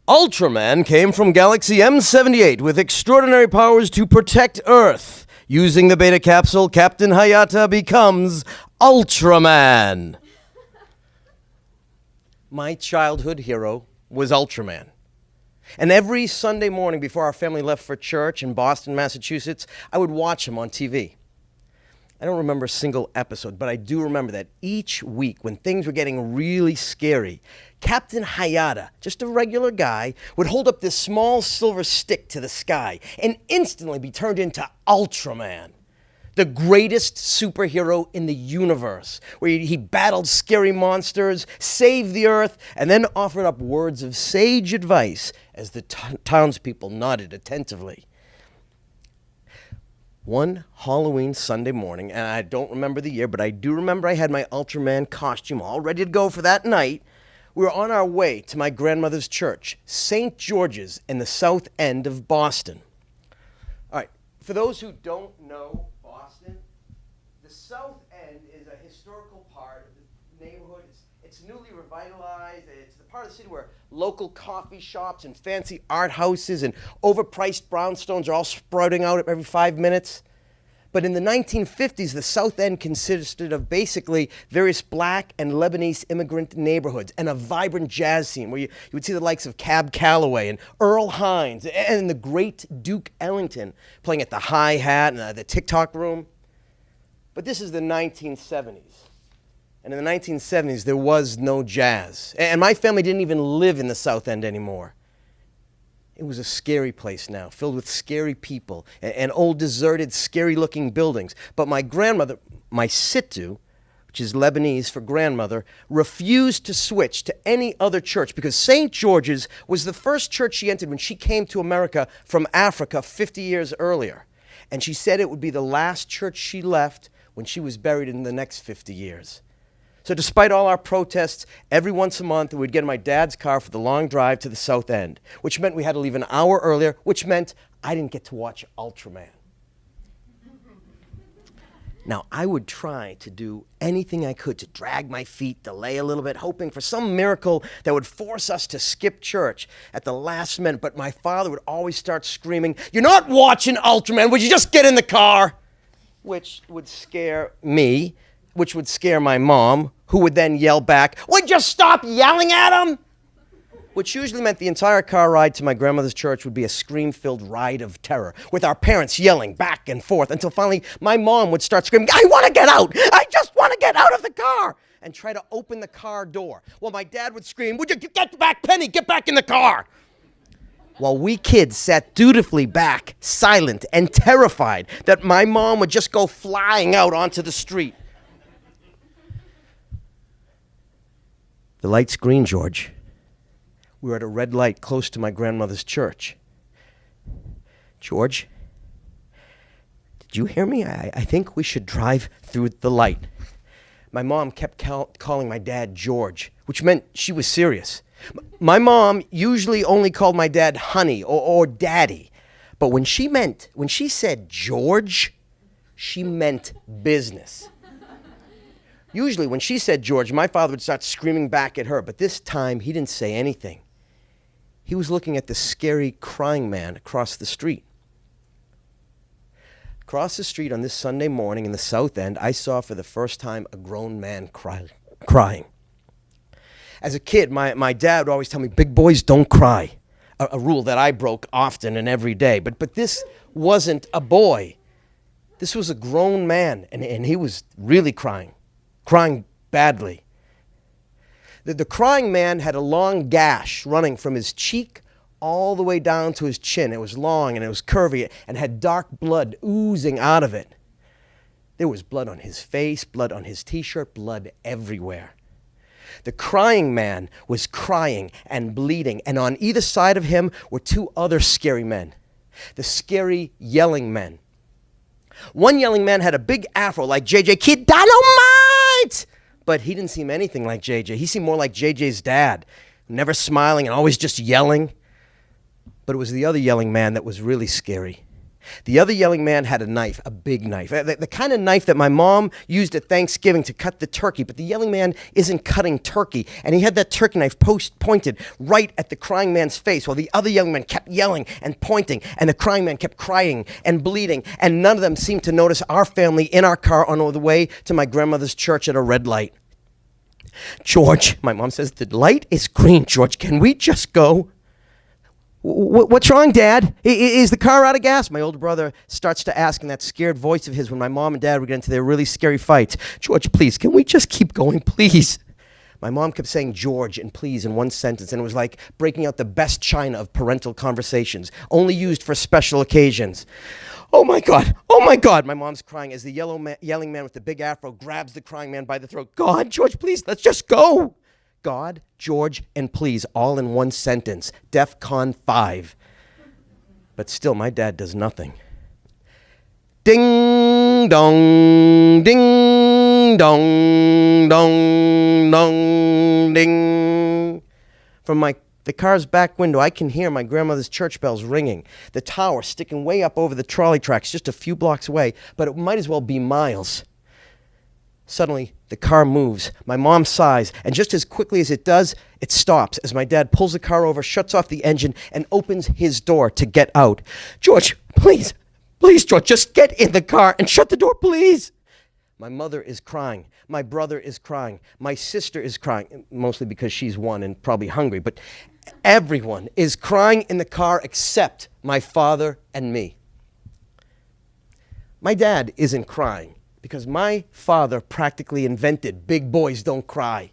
Ultraman came from Galaxy M78 with extraordinary powers to protect Earth. Using the beta capsule, Captain Hayata becomes Ultraman. My childhood hero was Ultraman. And every Sunday morning before our family left for church in Boston, Massachusetts, I would watch him on TV. I don't remember a single episode, but I do remember that each week when things were getting really scary, Captain Hayata, just a regular guy, would hold up this small silver stick to the sky and instantly be turned into Ultraman, the greatest superhero in the universe, where he battled scary monsters, saved the Earth, and then offered up words of sage advice as the townspeople nodded attentively. One Halloween Sunday morning, and I don't remember the year, but I do remember I had my Ultraman costume all ready to go for that night. We were on our way to my grandmother's church, St. George's, in the South End of Boston. All right, for those who don't know Boston, the South End is a historical part of the neighborhood. It's newly revitalized. It's the part of the city where local coffee shops and fancy art houses and overpriced brownstones are all sprouting out every 5 minutes. But in the 1950s, the South End consisted of basically various black and Lebanese immigrant neighborhoods and a vibrant jazz scene where you would see the likes of Cab Calloway and Earl Hines and the great Duke Ellington playing at the Hi-Hat and the TikTok Room. But this is the 1970s. And in the 1970s, there was no jazz. And my family didn't even live in the South End anymore. It was a scary place now, filled with scary people and old, deserted, scary-looking buildings. But my grandmother, my Sittu, which is Lebanese for grandmother, refused to switch to any other church because St. George's was the first church she entered when she came to America from Africa 50 years earlier. And she said it would be the last church she left when she was buried in the next 50 years. So despite all our protests, every once a month we'd get in my dad's car for the long drive to the South End, which meant we had to leave an hour earlier, which meant I didn't get to watch Ultraman. Now, I would try to do anything I could to drag my feet, delay a little bit, hoping for some miracle that would force us to skip church at the last minute, but my father would always start screaming, "You're not watching Ultraman, would you just get in the car?" Which would scare me, which would scare my mom, who would then yell back, "Would you stop yelling at him?" Which usually meant the entire car ride to my grandmother's church would be a scream-filled ride of terror, with our parents yelling back and forth, until finally my mom would start screaming, "I want to get out! I just want to get out of the car!" and try to open the car door. While my dad would scream, "Would you get back, Penny, get back in the car!" While we kids sat dutifully back, silent and terrified that my mom would just go flying out onto the street. The light's green, George. We were at a red light close to my grandmother's church. George, did you hear me? I think we should drive through the light. My mom kept calling my dad George, which meant she was serious. My mom usually only called my dad honey or daddy. But when she said George, she meant business. Usually when she said George, my father would start screaming back at her, but this time he didn't say anything. He was looking at the scary crying man across the street. Across the street on this Sunday morning in the South End, I saw for the first time a grown man crying. As a kid, my dad would always tell me, "Big boys don't cry," a rule that I broke often and every day. But this wasn't a boy. This was a grown man, and he was really crying badly. The crying man had a long gash running from his cheek all the way down to his chin. It was long and it was curvy and had dark blood oozing out of it. There was blood on his face, blood on his t-shirt, blood everywhere. The crying man was crying and bleeding, and on either side of him were two other scary men, the scary yelling men. One yelling man had a big afro like JJ Kid Dynamite, but he didn't seem anything like JJ. He seemed more like JJ's dad, never smiling and always just yelling. But it was the other yelling man that was really scary. The other yelling man had a knife, a big knife, the kind of knife that my mom used at Thanksgiving to cut the turkey. But the yelling man isn't cutting turkey. And he had that turkey knife pointed right at the crying man's face, while the other yelling man kept yelling and pointing. And the crying man kept crying and bleeding. And none of them seemed to notice our family in our car on the way to my grandmother's church at a red light. George, my mom says, the light is green, George. Can we just go? What's wrong, Dad? Is the car out of gas? My older brother starts to ask in that scared voice of his when my mom and Dad would get into their really scary fights. George, please, can we just keep going, please? My mom kept saying George and please in one sentence, and it was like breaking out the best china of parental conversations, only used for special occasions. Oh my God, my mom's crying as the yelling man with the big afro grabs the crying man by the throat. God, George, please, let's just go. God, George, and please, all in one sentence. DEFCON 5. But still, my dad does nothing. Ding dong, ding dong, dong, dong, ding. From the car's back window, I can hear my grandmother's church bells ringing. The tower sticking way up over the trolley tracks just a few blocks away, but it might as well be miles. Suddenly, the car moves. My mom sighs, and just as quickly as it does, it stops as my dad pulls the car over, shuts off the engine, and opens his door to get out. George, please, George, just get in the car and shut the door, please. My mother is crying. My brother is crying. My sister is crying, mostly because she's one and probably hungry, but everyone is crying in the car except my father and me. My dad isn't crying, because my father practically invented big boys don't cry.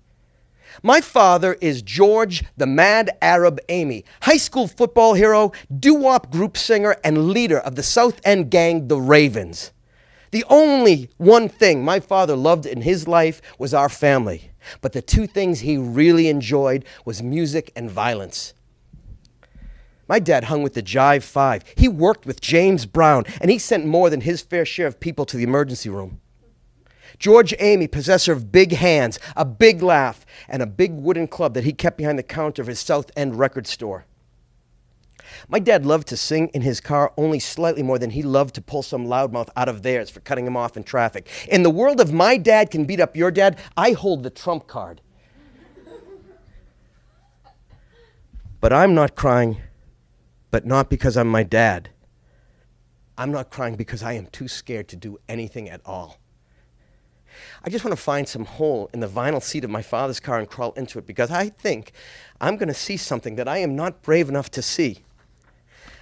My father is George the Mad Arab Aymie, high school football hero, doo-wop group singer, and leader of the South End gang, the Ravens. The only one thing my father loved in his life was our family. But the two things he really enjoyed was music and violence. My dad hung with the Jive Five. He worked with James Brown, and he sent more than his fair share of people to the emergency room. George Aymie, possessor of big hands, a big laugh, and a big wooden club that he kept behind the counter of his South End record store. My dad loved to sing in his car only slightly more than he loved to pull some loudmouth out of theirs for cutting him off in traffic. In the world of my dad can beat up your dad, I hold the trump card. But I'm not crying. But not because I'm my dad. I'm not crying because I am too scared to do anything at all. I just want to find some hole in the vinyl seat of my father's car and crawl into it because I think I'm going to see something that I am not brave enough to see.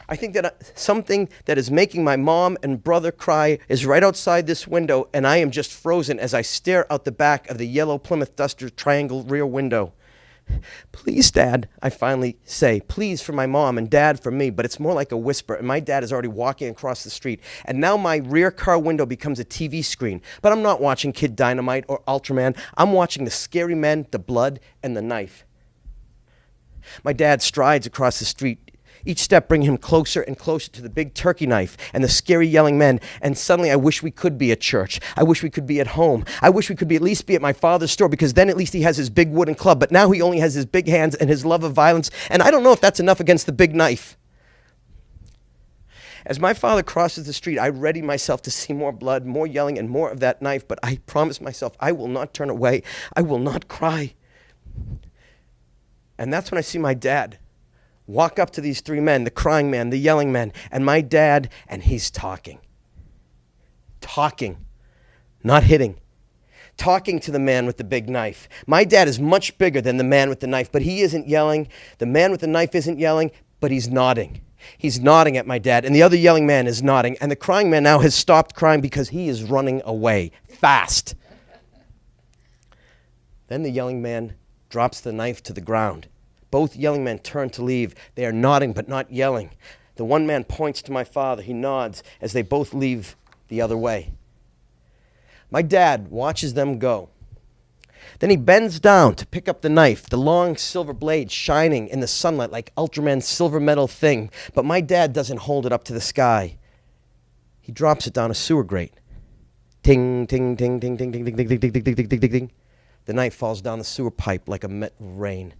I think that something that is making my mom and brother cry is right outside this window, and I am just frozen as I stare out the back of the yellow Plymouth Duster triangle rear window. Please, Dad, I finally say. Please for my mom and Dad for me, but it's more like a whisper, and my dad is already walking across the street, and now my rear car window becomes a TV screen. But I'm not watching Kid Dynamite or Ultraman. I'm watching the scary men, the blood, and the knife. My dad strides across the street, each step bringing him closer and closer to the big turkey knife and the scary yelling men. And suddenly I wish we could be at church. I wish we could be at home. I wish we could at least be at my father's store, because then at least he has his big wooden club. But now he only has his big hands and his love of violence. And I don't know if that's enough against the big knife. As my father crosses the street, I ready myself to see more blood, more yelling, and more of that knife. But I promise myself I will not turn away. I will not cry. And that's when I see my dad walk up to these three men, the crying man, the yelling man, and my dad, and he's talking. Talking, not hitting. Talking to the man with the big knife. My dad is much bigger than the man with the knife, but he isn't yelling. The man with the knife isn't yelling, but he's nodding. He's nodding at my dad, and the other yelling man is nodding, and the crying man now has stopped crying because he is running away, fast. Then the yelling man drops the knife to the ground. Both yelling men turn to leave. They are nodding but not yelling. The one man points to my father. He nods as they both leave the other way. My dad watches them go. Then he bends down to pick up the knife, the long silver blade shining in the sunlight like Ultraman's silver metal thing. But my dad doesn't hold it up to the sky. He drops it down a sewer grate. Ting, ting, ting, ting, ting, ting, ting, ting, ting, ting, ting, ting, ting, ting, ting. The knife falls down the sewer pipe like a met rain.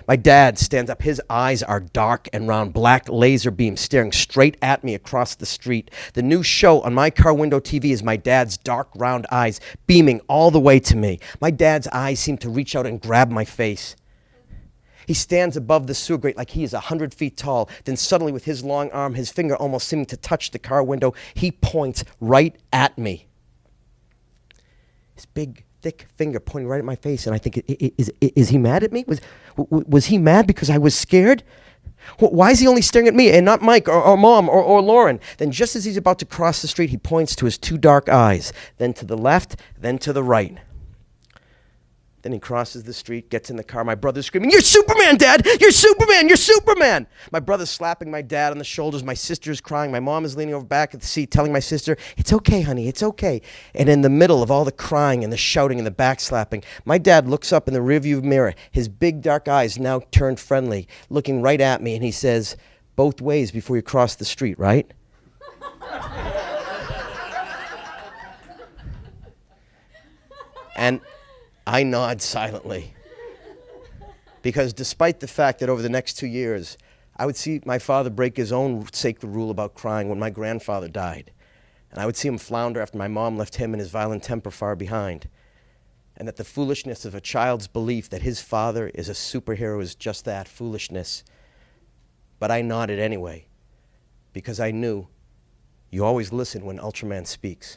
My dad stands up. His eyes are dark and round, black laser beams staring straight at me across the street. The new show on my car window TV is my dad's dark, round eyes beaming all the way to me. My dad's eyes seem to reach out and grab my face. He stands above the sewer grate like he is 100 feet tall. Then suddenly, with his long arm, his finger almost seeming to touch the car window, he points right at me. His big, thick finger pointing right at my face, and I think, is he mad at me? Was he mad because I was scared? Why is he only staring at me and not Mike or Mom or Lauren? Then just as he's about to cross the street, he points to his two dark eyes, then to the left, then to the right. Then he crosses the street, gets in the car. My brother's screaming, "You're Superman, Dad! You're Superman! You're Superman!" My brother's slapping my dad on the shoulders. My sister's crying. My mom is leaning over back at the seat, telling my sister, "It's okay, honey, it's okay." And in the middle of all the crying and the shouting and the backslapping, my dad looks up in the rearview mirror, his big dark eyes now turned friendly, looking right at me, and he says, "Both ways before you cross the street, right?" And I nod silently, because despite the fact that over the next 2 years, I would see my father break his own sacred rule about crying when my grandfather died, and I would see him flounder after my mom left him and his violent temper far behind, and that the foolishness of a child's belief that his father is a superhero is just that, foolishness. But I nodded anyway, because I knew you always listen when Ultraman speaks.